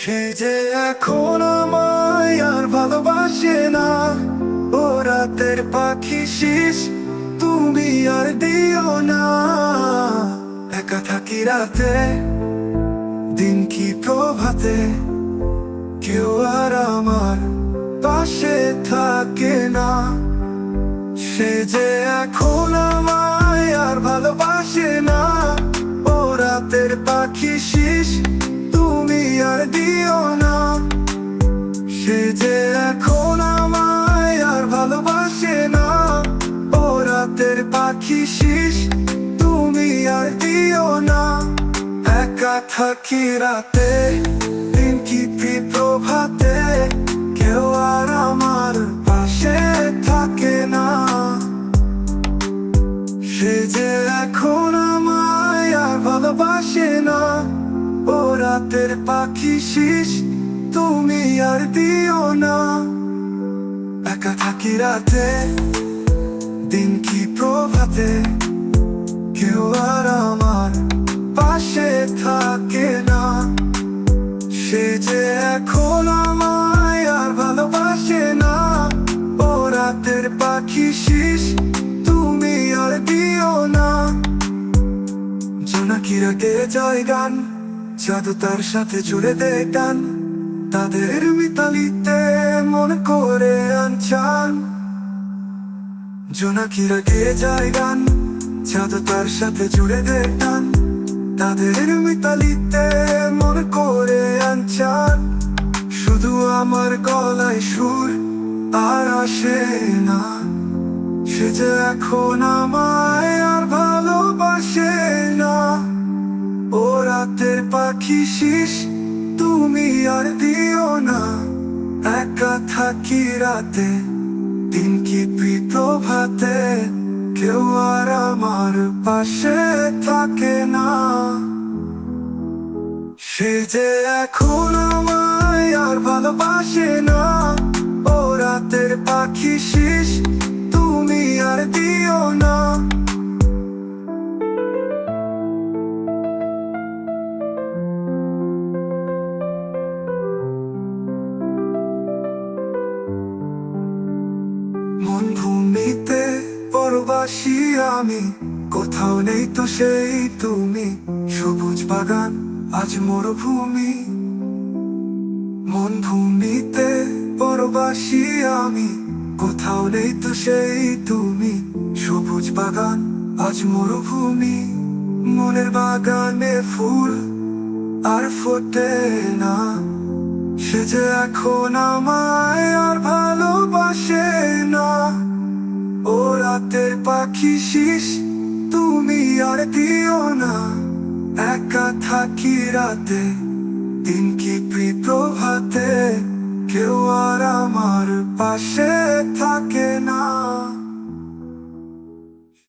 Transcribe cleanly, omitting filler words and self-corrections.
সে যে এখন আমায় আর ভালোবাসে না। ও রাতের পাখি শিস, তুমি আর দিও না। একা থাকি রাতে, দিন কি প্রভাতে, কেউ আর আমার পাশে থাকে না। সে যে এখন আমায় আর ভালোবাসে না। ও রাতের পাখি শিস, তুমি আর দিও না। সে যে এখন আমায় আর ভালোবাসে না। ও রাতের পাখি শিস, তুমি আর দিও না। একা থাকি রাতে, দিন কি প্রভাতে, কেউ আর আমার পাশে থাকে না। সে যে এখন আমায় আর ভালোবাসে না। ও রাতের পাখি শিস, তুমি আর দিও না। একা থাকি রাতে, দিন কি প্রভাতে, কেউ আর আমার পাশে থাকে না। সে যে এখন আমায় আর ভালোবাসে না। ও রাতের পাখি শিস, তুমি আর দিও না। জোনাকিরা গেয়ে যায় গান, জাদু তার সাথে জুড়ে দেয় টান। তাদের মিতালিতে মন করে আনচান। জোনাকিরা গেয়ে যায় গান, জাদু তার সাথে জুড়ে দেয় টান। তাদের মিতালিতে মন করে আনচান। শুধু আমার গলায় সুর আর আসে না। সে যে এখন আমায় আর ভালোবাসে না। ও রাতের পাখি শিস, তুমি আর দিও না। একা থাকি রাতে, দিন কি প্রভাতে, কেউ আর আমার পাশে থাকে না। সে যে এখন আমায় আর ভালোবাসে না। ও রাতের পাখি শিস, তুমি আর দিও না। মন ভূমিতে পরবাসী আমি, কোথাও নেই তো সেই তুমি। সবুজ বাগান আজ মরুভূমি। মন ভূমিতে পরবাসী আমি, কোথাও নেই তো সেই তুমি। সবুজ বাগান আজ মরুভূমি। মনের বাগানে ফুল আর ফোটে না। সে যে এখন আমায় আর ভালোবাসে না। ও রাতের পাখি শিস, তুমি আর দিও না। একা থাকি রাতে, দিন কি প্রভাতে, কেউ আর আমার পাশে থাকে না।